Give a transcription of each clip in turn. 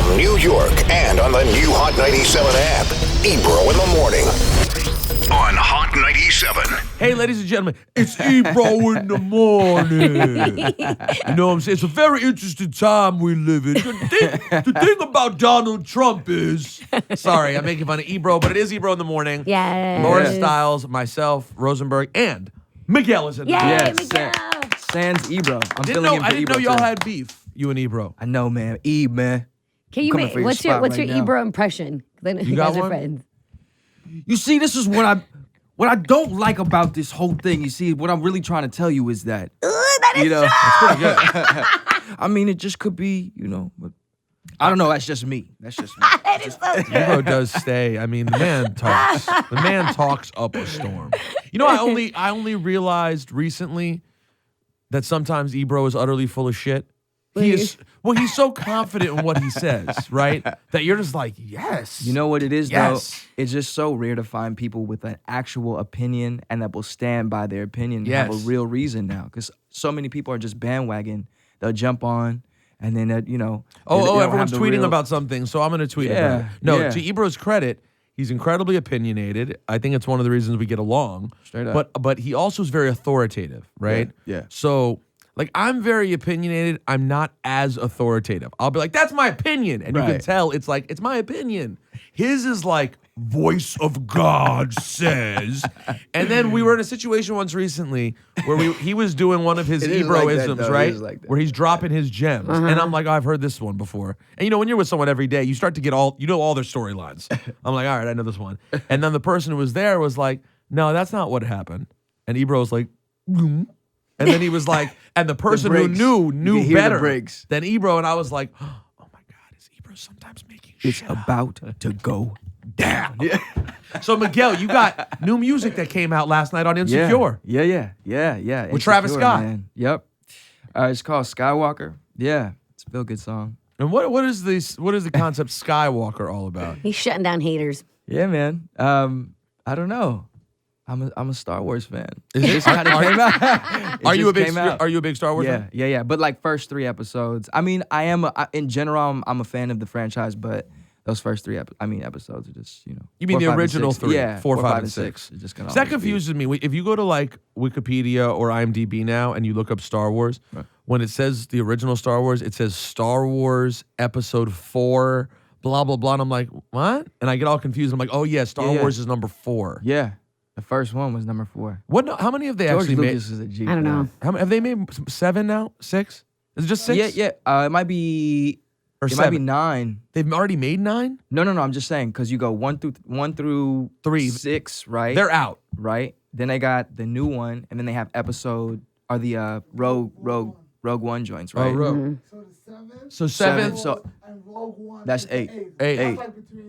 from New York and on the new Hot 97 app. Ebro in the morning on Hot 97. Hey, ladies and gentlemen, it's Ebro in the morning. You know what I'm saying? It's a very interesting time we live in. The thing about Donald Trump is... Sorry, I'm making fun of Ebro, but it is Ebro in the morning. Yes. Laura Stiles, myself, Rosenberg, and Miguel is in the morning. Yay, Miguel. Sans Ebro. I didn't know y'all had beef, you and Ebro. I know, man. man. Can you make what's your Ebro impression? You got guys are one? friends. You see, this is what I don't like about this whole thing. You see, what I'm really trying to tell you is that That is true. That's pretty good. I mean, it just could be, but I don't know. That's just me. That's just me. That is so true. Ebro does stay. I mean, the man talks. The man talks up a storm. You know, I only realized recently that sometimes Ebro is utterly full of shit. He's so confident in what he says, right? That you're just like, yes. You know what it is, yes. though? It's just so rare to find people with an actual opinion and that will stand by their opinion and have a real reason now. Because so many people are just bandwagon. They'll jump on and then, everyone's tweeting about something, so I'm going to tweet about it. No, to Ebro's credit, he's incredibly opinionated. I think it's one of the reasons we get along. Straight up. But he also is very authoritative, right? Yeah. So... like, I'm very opinionated. I'm not as authoritative. I'll be like, that's my opinion. And you can tell it's like, it's my opinion. His is like, voice of God says. And then we were in a situation once recently where he was doing one of his Ebro-isms, like right? like where he's dropping his gems. And I'm like, oh, I've heard this one before. And when you're with someone every day, you start to get all their storylines. I'm like, all right, I know this one. And then the person who was there was like, no, that's not what happened. And Ebro was like, and then he was like, and the person who knew better than Ebro, and I was like, oh my God, is Ebro sometimes making shit It's about to go down. Yeah. So Miguel, you got new music that came out last night on Insecure. Yeah. With Travis Scott. Man. Yep. It's called Skywalker. Yeah, it's a real good song. And what is the concept Skywalker all about? He's shutting down haters. Yeah, man. I don't know. I'm a Star Wars fan. Are you a big Star Wars fan? Yeah. But like first 3 episodes. I mean, in general, I'm a fan of the franchise, but those first 3 episodes are just, You mean 4, the 5, original 6. 3? Yeah, 4, 5, and 6. It's just gonna that confuses me. If you go to like Wikipedia or IMDb now and you look up Star Wars, when it says the original Star Wars, it says Star Wars Episode 4, blah, blah, blah. And I'm like, what? And I get all confused. I'm like, oh yeah, Star Wars is number 4. Yeah. The first one was number 4. How many have they George actually Lucas made? is a G. I don't know. Have they made 7 now? 6? Is it just 6? Yeah. It might be. Or it 7? might be 9. They've already made 9? No. I'm just saying because you go 1 through 3, 6, right? They're out, right? Then they got the new one, and then they have Rogue One joints, right? Oh, Rogue. So 7. So that's 8. 8.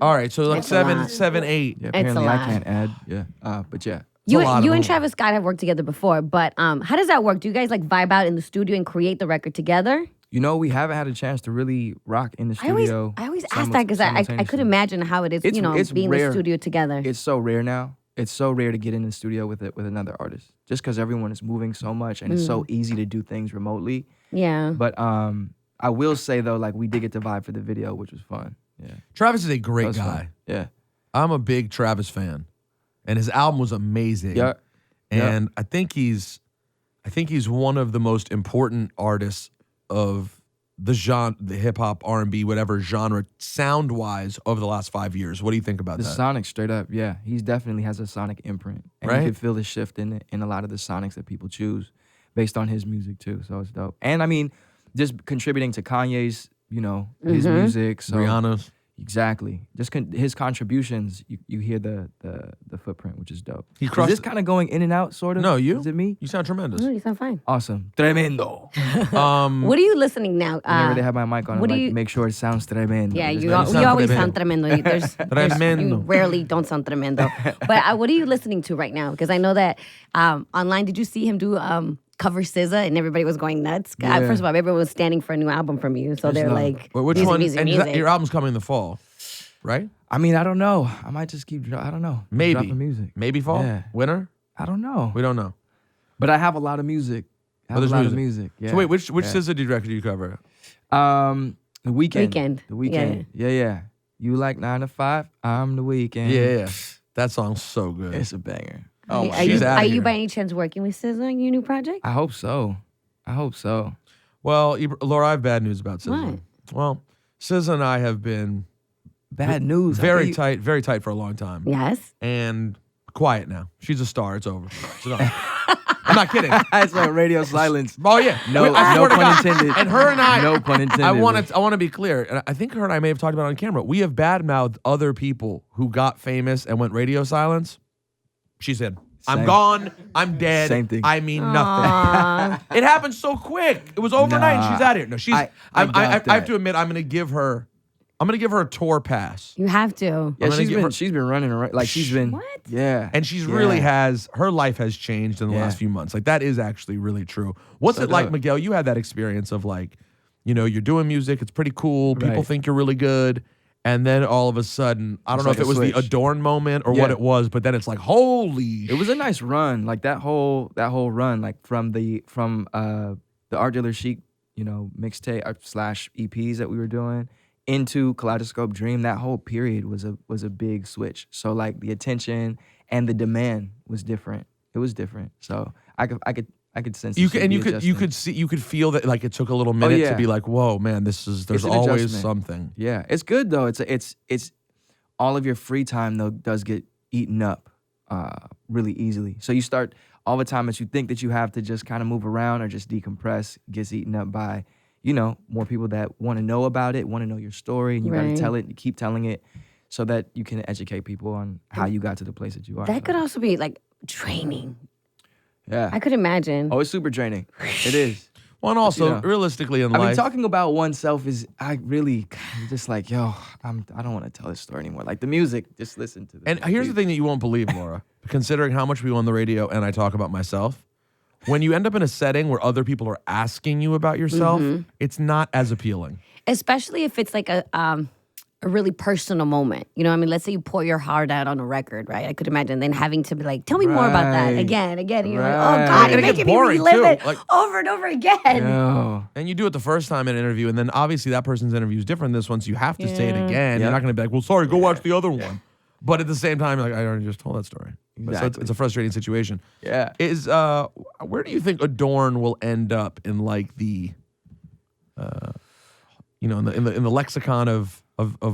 All right, so like It's a lot. 7, 8. Yeah, It's a apparently I lot. can't add. Yeah. But yeah. You a lot of and them. Travis Scott have worked together before, but how does that work? Do you guys like vibe out in the studio and create the record together? We haven't had a chance to really rock in the studio. I always ask that because I could imagine how it is, It's being in rare. the studio together. It's so rare now. It's so rare to get in the studio with another artist, just because everyone is moving so much and it's so easy to do things remotely. Yeah. But I will say though, like we did get to vibe for the video, which was fun. Yeah. Travis is a great guy. Fun. Yeah. I'm a big Travis fan, and his album was amazing. Yeah. And I think he's one of the most important artists of the genre, the hip hop, R&B, whatever genre, sound wise, over the last 5 years. What do you think about The that? sonic, straight up, yeah. He definitely has a sonic imprint. And Right? you can feel the shift in a lot of the sonics that people choose based on his music too. So it's dope. And I mean, just contributing to Kanye's, his music. So Rihanna's. Exactly. Just his contributions, you hear the footprint, which is dope. He crossed. Is this kind of going in and out, sort of? No, you. Is it me? You sound tremendous. You sound fine. Awesome. Tremendo. What are you listening now? I really have my mic on. what And, do you- make sure it sounds tremendo. Yeah, Just you make it sound always tremendo. sound tremendo. Tremendo. You rarely don't sound tremendo. But what are you listening to right now? Because I know that online, did you see him do cover SZA and everybody was going nuts? Yeah. First of all, everyone was standing for a new album from you. So they're love. like, But which music, one? music, and music. your album's coming in the fall, right? I mean, I don't know. I might just keep. I don't know. Maybe. Dropping music. Maybe fall? Yeah. Winter? I don't know. We don't know. But I have a lot of music. I have there's a lot music. of music. Yeah. So wait, which yeah. SZA record do you cover? The Weeknd. Weeknd. The Weeknd. Yeah. You like 9 to 5? I'm the Weeknd. Yeah. That song's so good. It's a banger. Oh my Are you, outta are you here. by any chance working with SZA on your new project? I hope so. Well, Laura, I have bad news about SZA. What? Well, SZA and I have been Bad news. very tight for a long time. Yes. And quiet now. She's a star. It's over. I'm not kidding. It's like radio silence. Oh yeah. No, I no swear to pun God. intended. And her and I. No pun intended. I want to be clear, and I think her and I may have talked about it on camera. We have badmouthed other people who got famous and went radio silence. She said, "I'm Same. gone. I'm dead. Same thing. I mean nothing." It happened so quick. It was overnight. And she's out of here. No, she's. I I doubt have to admit, I'm going to give her a tour pass. You have to. Yeah, I'm gonna she's been running around. Like she's been. What? Yeah. And she's really her life has changed in the last few months. Like that is actually really true. What's it like, Miguel? You had that experience of like, you're doing music, it's pretty cool, people think you're really good, and then all of a sudden, I don't know like if it was switch. the Adorn moment or what it was, but then it's like, holy It was a nice run. Like that whole run, like from the Art Dealer Chic, mixtape / EPs that we were doing into Kaleidoscope Dream, that whole period was a big switch. So like the attention and the demand was different. It was different. So I could sense you could feel that like it took a little minute to be like, whoa, man, there's always adjustment. something. Yeah, it's good though. It's all of your free time though does get eaten up really easily. So you start all the time that you think that you have to just kind of move around or just decompress gets eaten up by more people that want to know about it, want to know your story, and you got to tell it, you keep telling it so that you can educate people on how you got to the place that you are. That could also be like draining. Yeah. I could imagine. Oh, it's super draining. It is. Well, and also, realistically in life. I mean, talking about oneself is, I really just like, I don't want to tell this story anymore. Like the music, just listen to this. And here's the thing that you won't believe, Laura, considering how much we go on the radio and I talk about myself. When you end up in a setting where other people are asking you about yourself, it's not as appealing. Especially if it's like a really personal moment. Let's say you pour your heart out on a record, right? I could imagine then having to be like, tell me more about that again. And you're like, oh God, you're making me relive it over and over again. No. And you do it the first time in an interview, and then obviously that person's interview is different this one, so you have to say it again. You're not going to be like, well, sorry, go watch the other one. But at the same time, like, I already just told that story. Exactly. So it's a frustrating situation. Yeah. Where do you think Adorn will end up in like the, in the lexicon of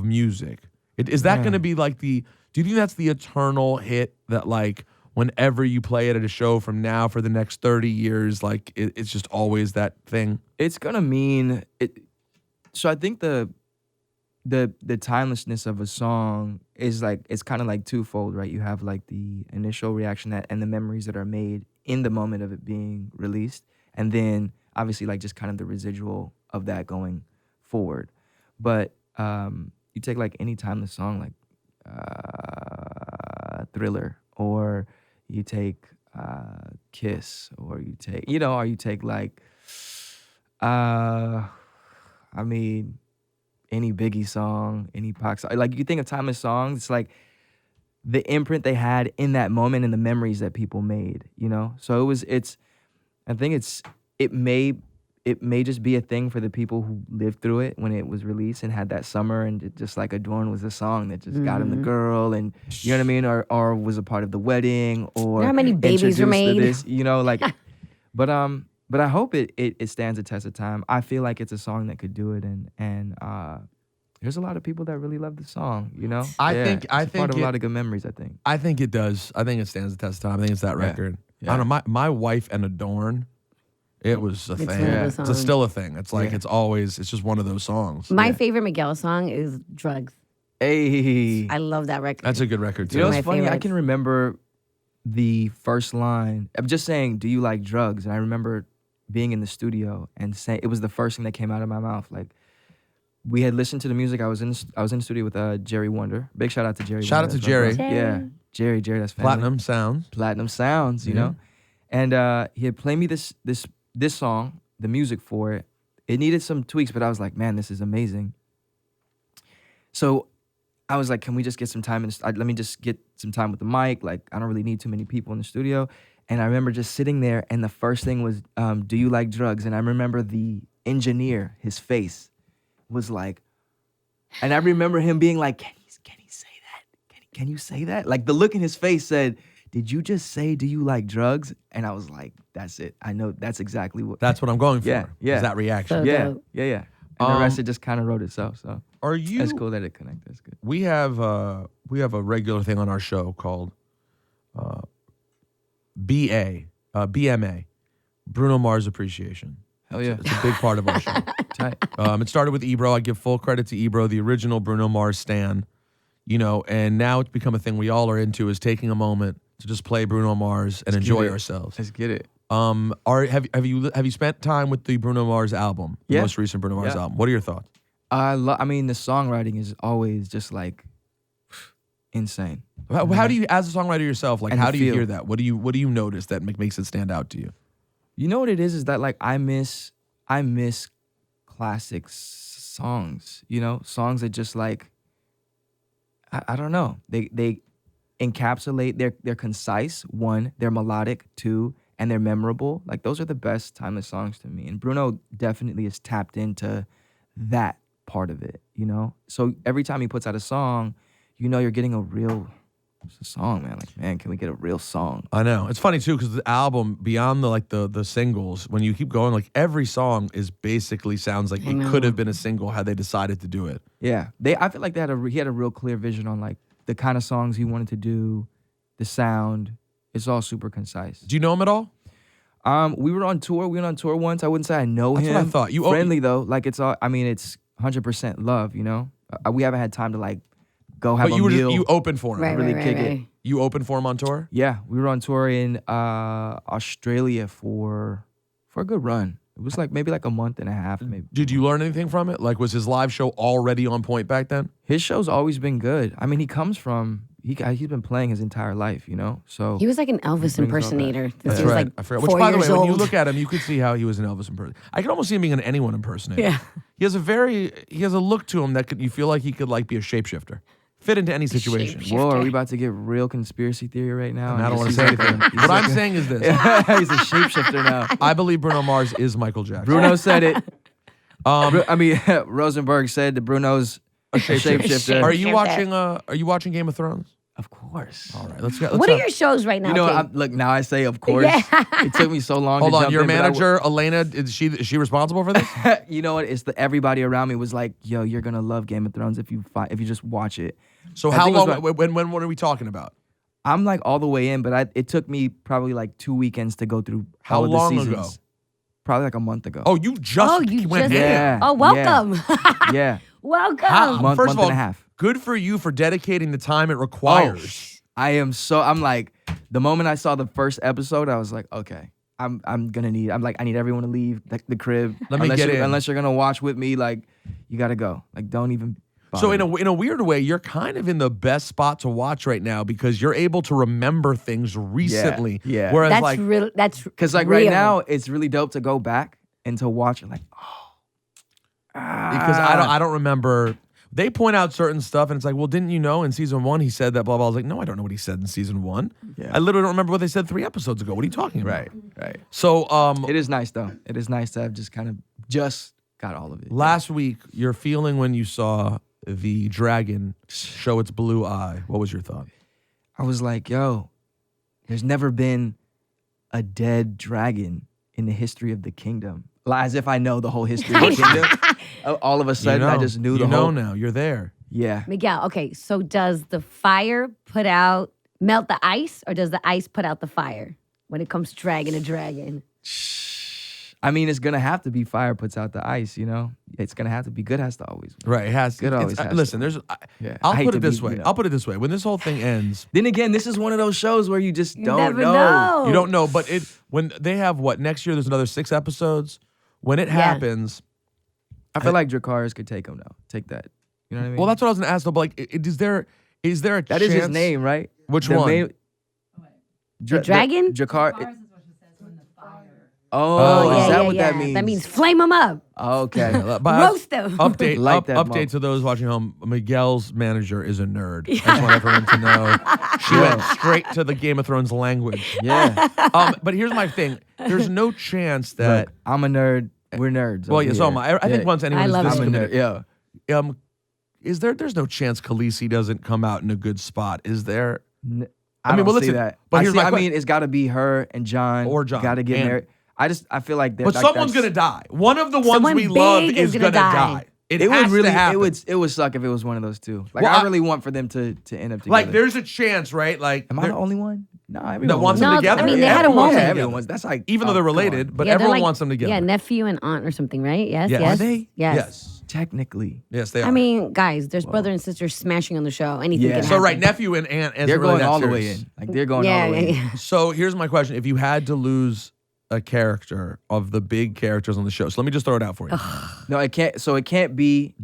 music? Is that going to be like do you think that's the eternal hit that like whenever you play it at a show from now for the next 30 years, like it's just always that thing? It's gonna mean it. So I think the timelessness of a song is like, it's kind of like twofold, right? You have like the initial reaction and the memories that are made in the moment of it being released, and then obviously like just kind of the residual of that going forward. But you take like any timeless song like Thriller, or you take Kiss, or you take like any Biggie song, any Pac song. Like you think of timeless songs, it's like the imprint they had in that moment and the memories that people made, So it may just be a thing for the people who lived through it when it was released and had that summer, and it just like Adorn was a song that just got him the girl, and you know what I mean, or was a part of the wedding, or how many babies were made? But I hope it stands the test of time. I feel like it's a song that could do it, and there's a lot of people that really love the song. I think part of a lot of good memories. I think it does. I think it stands the test of time. I think it's that record. Yeah. I don't know. My wife and Adorn, it was a thing. It's still a thing. It's like it's just one of those songs. My favorite Miguel song is Drugs. Hey, I love that record. That's a good record too. You know what's My funny? I favorites. can remember the first line. I'm just saying, "Do you like drugs?" And I remember being in the studio and saying, it was the first thing that came out of my mouth. Like, we had listened to the music. I was in the studio with Jerry Wonder. Big shout out to Jerry. Shout Wonder. out to Jerry. Yeah, Jerry, that's family. Platinum Sounds. You know. And he had played me this song, the music for it. It needed some tweaks, but I was like, man, this is amazing. So I was like, can we just get some time? Let me just get some time with the mic. Like, I don't really need too many people in the studio. And I remember just sitting there, and the first thing was, do you like drugs? And I remember the engineer, his face was like, and I remember him being like, can he say that? Can you say that? Like the look in his face said, did you just say, do you like drugs? And I was like, that's it. I know that's exactly what. That's what I'm going for. Yeah. Is that reaction. So Yeah. dope. And the rest it just kind of wrote itself. So Are you? it's cool that it connected. That's good. We have a regular thing on our show called BMA, Bruno Mars Appreciation. Hell yeah. It's a big part of our show. Tight. It started with Ebro. I give full credit to Ebro, the original Bruno Mars stan. And now it's become a thing we all are into, is taking a moment to just play Bruno Mars and enjoy ourselves. Let's get it. Have you spent time with the Bruno Mars album, the most recent Bruno Mars album? What are your thoughts? I mean, the songwriting is always just like insane. How do you, as a songwriter yourself, like And how the do you feel. hear that? What do you notice that makes it stand out to you? You know what it is that like I miss classic songs, songs that just like, I don't know. They encapsulate, they're concise, one, they're melodic, two, and they're memorable. Like those are the best timeless songs to me. And Bruno definitely is tapped into that part of it, So every time he puts out a song, you're getting a real song, man. Like, man, can we get a real song? I know. It's funny too, because the album, beyond the singles, when you keep going, like every song is basically sounds like it could have been a single had they decided to do it. Yeah. I feel like he had a real clear vision on like the kind of songs he wanted to do, the sound. It's all super concise. Do you know him at all? We were on tour. We went on tour once. I wouldn't say I know That's him. what I thought. You friendly though. Like it's all. I mean, it's 100% love. We haven't had time to like go have But a you meal. you opened for him. Right, really right, kick right, it. right. You opened for him on tour? Yeah, we were on tour in Australia for a good run. It was like maybe like a month and a half. Maybe. Did you learn anything from it? Like, was his live show already on point back then? His show's always been good. I mean, he's been playing his entire life, So He was like an Elvis brings all that. impersonator. Since That's he was right. like I forgot. 4 Which, by the years way, when you old. look at him, you could see how he was an Elvis impersonator. I could almost see him being an anyone impersonator. Yeah. He has a look to him that you feel like he could like be a shapeshifter, fit into any situation. Shapeshifter. Whoa, are we about to get real conspiracy thery right now? And I don't want to He's say like anything. a- he's What like I'm a- saying is this: He's a shapeshifter now. I believe Bruno Mars is Michael Jackson. Bruno said it. Rosenberg said that Bruno's a shapeshifter. Are you watching Game of Thrones? Of course. All right, let's What are your shows right now? King? Look, now I say of course. Yeah. It took me so long Hold to on, jump your in, but I manager Elena, is she responsible for this? you know what? It's everybody around me was like, "Yo, you're gonna love Game of Thrones if you just watch it." So I how think it was long? When? What are we talking about? I'm like all the way in, but it took me probably like 2 weekends to go through How all of the long seasons. ago? Probably like a month ago. Oh, you just you went just- in. yeah. Oh, welcome. Yeah. Welcome. How? Month- First of all, and a half. good for you for dedicating the time it requires. I'm like, the moment I saw the first episode, I was like, okay, I need everyone to leave the crib. Let me get in. Unless you're gonna watch with me, like, you gotta go. Like, don't even bother. So in a weird way, you're kind of in the best spot to watch right now because you're able to remember things recently. yeah. Whereas That's like real. That's Because like real. right now, it's really dope to go back and to watch it like, because I don't remember. They point out certain stuff and it's like, well, didn't you know in season 1 he said that blah blah. I was like, no, I don't know what he said in season 1. Yeah. I literally don't remember what they said 3 episodes ago. What are you talking about? right. So It is nice though. It is nice to have just got all of it. last week, your feeling when you saw the dragon show its blue eye, what was your thought? I was like, yo, there's never been a dead dragon in the history of the kingdom. As if I know the whole history of the kingdom. All of a sudden, I just knew the whole. now. You're there. Yeah. Miguel. Okay, so does the fire melt the ice, or does the ice put out the fire when it comes to dragging a dragon? I mean, it's gonna have to be fire puts out the ice. It's gonna have to be good. Has to always. Win. Right. It has to. It always has to. Listen, there's. Yeah. I'll I hate put to it this be, way. I'll put it this way. When this whole thing ends, Then again, this is one of those shows where you just don't never know. know. you don't know. But when they have next year? There's another 6 episodes. When it happens, I feel like Dracarys could take him now. Take that. You know what I mean? well, that's what I was gonna ask. Though, but like, is there a that chance? is his name, right? Which The one? The dragon? Dracar. Oh, Oh, yeah, is that what that means? That means flame them up. Okay. Roast them. Update. Like that update mom. to those watching home. Miguel's manager is a nerd. I just want everyone to know. She went straight to the Game of Thrones language. Yeah. But here's my thing. There's no chance that. Look, I'm a nerd We're nerds. Well, over yeah, so am here. I. I think once anyone I is love this it. I'm a nerd. Yeah. There's no chance Khaleesi doesn't come out in a good spot, is there? I mean, don't well, see listen, that. but here's my question. I mean, it's got to be her and John. Or John. Got to get And- married. I feel like that. But like, someone's that's- gonna die. One of the ones Someone we love big is is gonna gonna die. die. It It has would really. to happen. It would suck if it was one of those two. Like Well, I I- really want for them to end up together. Like, there's a chance, right? Like, Am I the only one? No, everyone that wants No, them together. I mean, they had a Everyone wants moment. them Yeah, together. everyone's. That's like Even though they're come on. related, but Yeah, they're everyone like- wants them together. Yeah, nephew and aunt or something, right? Yes, Yes. yes. Are they? Yes. Yes. Technically, Yes, they are. I mean, guys, there's brother and sister smashing on the show. Anything Yeah. can so happen. right, nephew and aunt. they're really going that all the serious. way in. Like they're going Yeah, all the way yeah, in. yeah. So here's my question: if you had to lose a character of the big characters on the show, so let me just throw it out for you. No, it can't. So it can't be.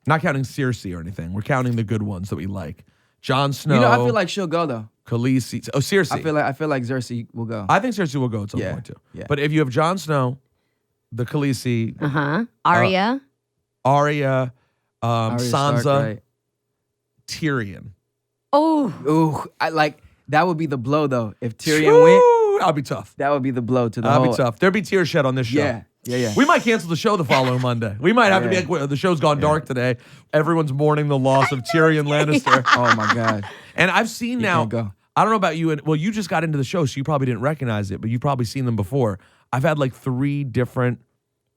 Not counting Cersei or anything. We're counting the good ones that we like. Jon Snow. You know, I feel like she'll go though. Khaleesi. Oh, Cersei. I feel like Cersei will go. I think Cersei will go at some Yeah, point too. yeah. But if you have Jon Snow, the Khaleesi, Arya. Arya, Arya Sansa, Stark, right? Tyrion. Oh, Ooh, I like that would be the blow though. If Tyrion went, Woo, that'll be tough. that would be the blow to the That'll whole. be tough. There'd be tears shed on this show. Yeah. We might cancel the show the following Monday. We might have to be Yeah. like, "Well, the show's gone dark today. Everyone's mourning the loss of Tyrion Lannister. Oh my god. And I've seen now, can't go. I don't know about you, and well, you just got into the show, so you probably didn't recognize it, but you've probably seen them before. I've had like 3 different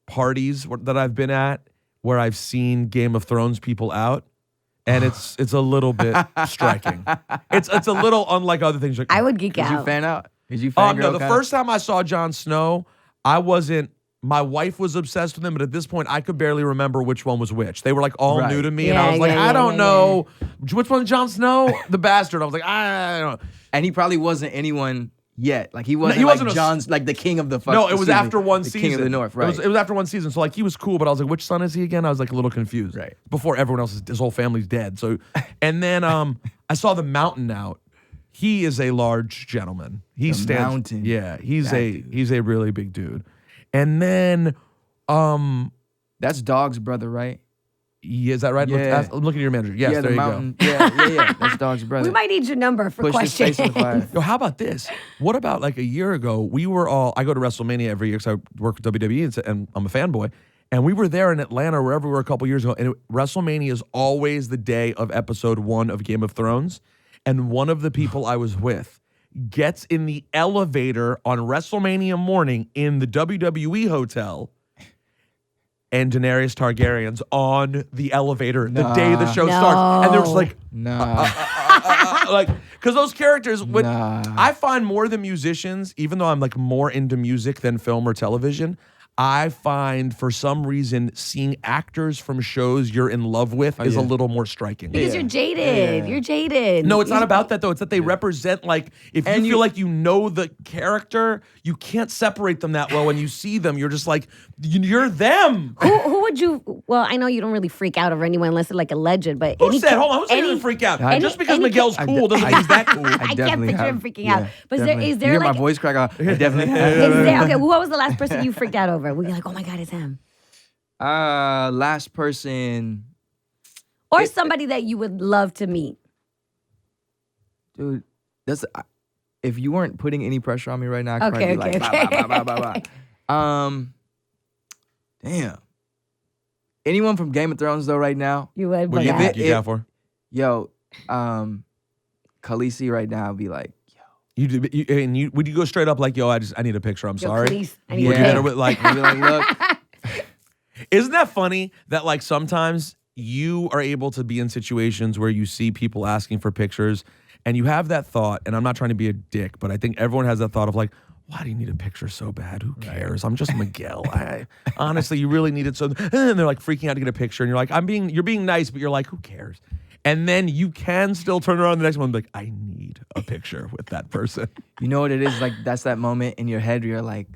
parties that I've been at where I've seen Game of Thrones people out, and it's a little bit striking. It's a little unlike other things. I would geek Did you out. fan out? Did you fan No, the first time I saw Jon Snow, I wasn't. My wife was obsessed with him, but at this point, I could barely remember which one was which. They were like all Right. new to me, and I Yeah, was like, yeah, I yeah, don't yeah, know which one's Jon Snow, the bastard. I was like, I don't know. And he probably wasn't anyone yet. Like he wasn't, he wasn't like a- John's like the king of the fuck. No, it was excuse me, after one the season. King of the North, right? It was after one season. So like he was cool, but I was like, which son is he again? I was like a little confused. Right. Before everyone else, his whole family's dead. So, and then I saw the Mountain out. He is a large gentleman. He The stands. Mountain. Yeah, he's That a dude. he's a really big dude. And then, That's Dog's brother, right? is that right? Yeah. Look at your manager. Yes, yeah, there the you mountain. Yeah. That's Dog's brother. We might need your number for Pushed his questions. face in the fire. go. Yo, how about this? What about like a year ago? We were all. I go to WrestleMania every year because I work with WWE and I'm a fanboy. And we were there in Atlanta, or wherever we were a couple years ago. And WrestleMania is always the day of episode 1 of Game of Thrones. And one of the people I was with gets in the elevator on WrestleMania morning in the WWE hotel. And Daenerys Targaryen's on the elevator the day the show starts. And they're just like, Nah. like, because those characters, when Nah. I find more than musicians, even though I'm like more into music than film or television, I find for some reason seeing actors from shows you're in love with is a yeah. little more striking. Because you're jaded. Yeah. You're jaded. No, it's not about that though. It's that they represent like if you And feel you- like you know the character, you can't separate them that well. When you see them, you're just like you're them. Who would you? Well, I know you don't really freak out over anyone unless it's like a legend, but Who said? Hold on, who said you didn't freak out? Just because Miguel's cool doesn't mean he's that cool. I can't definitely picture him have. freaking Yeah, out. But definitely. is there you hear like my voice crack out? I definitely have. is there okay? What was the last person you freaked out over? We're like, oh my god, it's him, Last person, or somebody that you would love to meet. dude. That's if you weren't putting any pressure on me right now, I'd Okay, probably be okay, like, bah, bah, bah, bah, bah, bah. Damn. Anyone from Game of Thrones though, right now? You would. What do you but think yeah. you got for? Yo, Khaleesi right now would be like, Would you go straight up like, yo, I need a picture. I'm Yo, sorry. please, I need Would a you pic. hit her with like, I'd be like, look, isn't that funny that like sometimes you are able to be in situations where you see people asking for pictures and you have that thought, and I'm not trying to be a dick, but I think everyone has that thought of like, why do you need a picture so bad? Who cares? I'm just Miguel. Honestly, you really need it so. And they're like freaking out to get a picture, and you're like, you're being nice, but you're like, who cares? And then you can still turn around the next one and be like, I need a picture with that person. you know what it is? Like that's that moment in your head where you're like,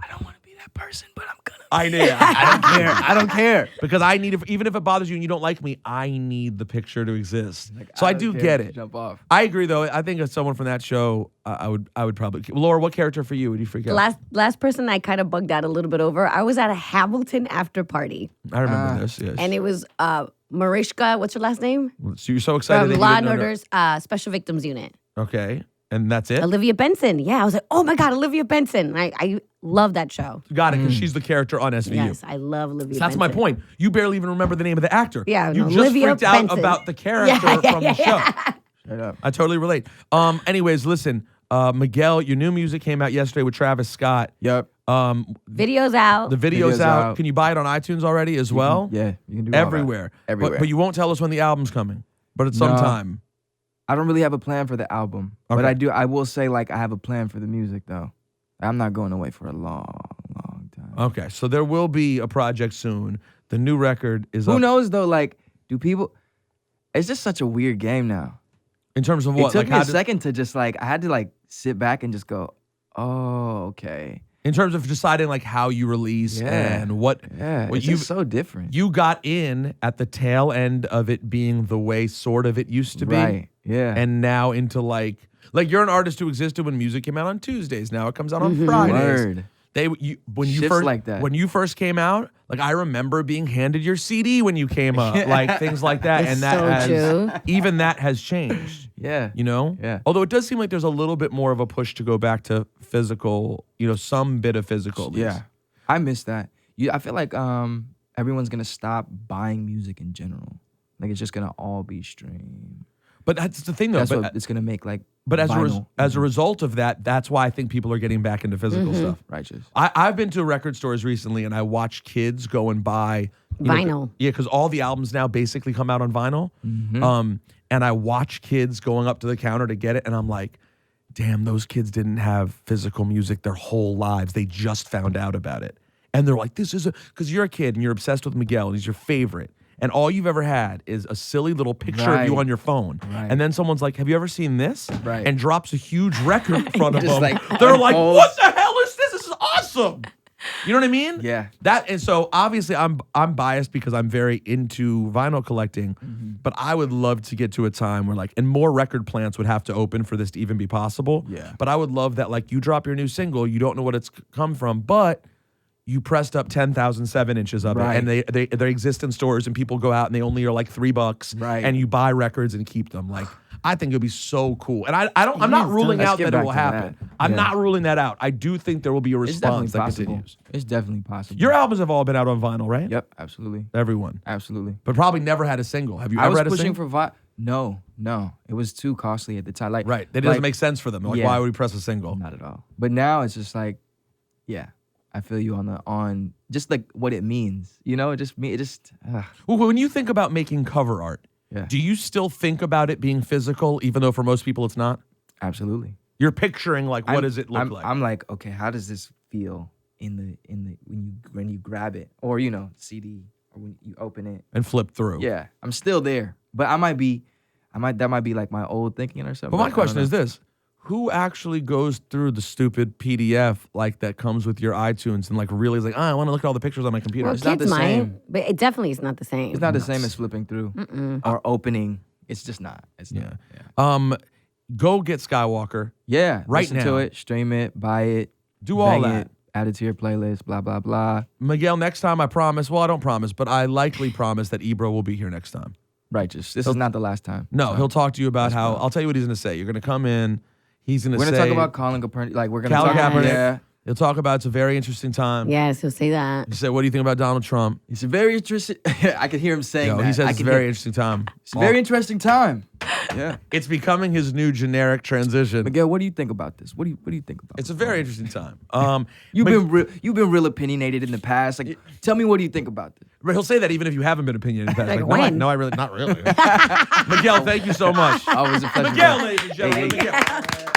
I don't want to be that person, but I'm gonna. I need. I don't care. I don't care. Because I need, even if it bothers you and you don't like me, I need the picture to exist. Like, So I don't do care. get it. Jump off. I agree, though. I think as someone from that show, I would probably. Laura, what character for you would you freak out? Last person I kind of bugged out a little bit over. I was at a Hamilton after party, I remember this. Yes. and it was Mariska. What's her last name? So you're so excited. From that you Law didn't and know her- Order's Special Victims Unit. Okay. And that's it? Olivia Benson. Yeah, I was like, oh my God, Olivia Benson. I love that show. Got it, because she's the character on SVU. Yes, I love Olivia So that's Benson. my point. You barely even remember the name of the actor. Yeah, you no, just Olivia freaked out Benson. about the character from the show. Straight up. I totally relate. Anyways, listen, Miguel, your new music came out yesterday with Travis Scott. Yep. Video's out. The video's Video's out. out. Can you buy it on iTunes already as well? Yeah, you can do all that. Everywhere. Everywhere. But you won't tell us when the album's coming. But it's sometime. I don't really have a plan for the album, but Okay. I will say, like, I have a plan for the music, though. I'm not going away for a long time. Okay, so there will be a project soon. The new record is Who up. knows, though? Like, do people... It's just such a weird game now. In terms of what? It took me how a second to just, like... I had to, like, sit back and just go, oh, okay. in terms of deciding like how you release and what It's just so different. You got in at the tail end of it being the way sort of it used to be. Right, yeah. And now into like you're an artist who existed when music came out on Tuesdays. Now it comes out on Fridays. Word. When you Shifts first like that. when you first came out, like I remember being handed your CD when you came up, like things like that, It's and that so has true. even that has changed. Yeah. You know? Yeah. Although it does seem like there's a little bit more of a push to go back to physical, some bit of physical. at least. Yeah. I miss that. I feel like everyone's gonna stop buying music in general. Like it's just gonna all be streamed. But that's the thing though. That's But, what it's gonna make like but as vinyl. as a result of that, that's why I think people are getting back into physical stuff. Righteous. I've been to record stores recently and I watched kids go and buy Vinyl. Yeah, because all the albums now basically come out on vinyl. And I watch kids going up to the counter to get it, and I'm like, damn, those kids didn't have physical music their whole lives. They just found out about it. And they're like, this is because you're a kid and you're obsessed with Miguel and he's your favorite. And all you've ever had is a silly little picture of you Right. on your phone. Right. And then someone's like, have you ever seen this? Right. And drops a huge record in front of Just them. like They're like, unfolds. what the hell is this? This is awesome. You know what I mean? Yeah. And so obviously I'm biased because I'm very into vinyl collecting, but I would love to get to a time where and more record plants would have to open for this to even be possible. Yeah. But I would love that you drop your new single, you don't know what it's come from, but you pressed up 10,000 7-inches of Right. it, and they exist in stores, and people go out and they only are like $3, Right. and you buy records and keep them. I think it'd be so cool, and I'm not ruling Let's out get that it back will to happen. that. I'm Yeah. not ruling that out. I do think there will be a It's definitely response that possible. continues. It's definitely possible. Your albums have all been out on vinyl, right? Yep, absolutely. Everyone. Absolutely. But probably never had a single. Have you I ever was had a pushing single? for No. It was too costly at the time. Right. It doesn't make sense for them. Yeah. Why would we press a single? Not at all. But now it's just like, yeah, I feel you on just like what it means. Well, when you think about making cover art, Yeah. do you still think about it being physical, even though for most people it's not? Absolutely. You're picturing what does it look like? I'm like, okay, how does this feel in the when you grab it or CD or when you open it? And flip through. Yeah, I'm still there, but that might be like my old thinking or something. But my question is this. Who actually goes through the stupid PDF that comes with your iTunes and really is I want to look at all the pictures on my computer? Well, It's not kids the might, same. but it definitely is not the same. It's not the same as flipping through or opening. It's just not. It's not. Yeah. Go get Skywalker. Yeah, Right listen now. to it, stream it, buy it, Do all bang that. it, add it to your playlist, blah blah blah. Miguel, next time I promise. Well, I don't promise, but I likely promise that Ebro will be here next time. Righteous. This is not the last time. No, So, he'll talk to you about how. I'll tell you what he's going to say. You're going to come in. He's going to we're say. gonna talk about Colin Kaepernick. Like we're gonna Colin talk. Kaepernick. Yeah, He'll talk about it's a very interesting time. Yes, he'll say that. He said, "What do you think about Donald Trump?" it's a very interesting. I could hear him saying Yo, that. he says I it's a could very hear- interesting time. It's a very interesting time. Yeah. It's becoming his new generic transition. Miguel, what do you think about this? What do you think about? It's a very interesting time. You've but- been real opinionated in the past. Like, tell me, what do you think about this? But he'll say that even if you haven't been opinionated in the past. Like, no, when? I really, not really. Miguel, thank you so much. Oh, it was a pleasure. Miguel, bro. ladies and gentlemen. Hey, hey. Miguel.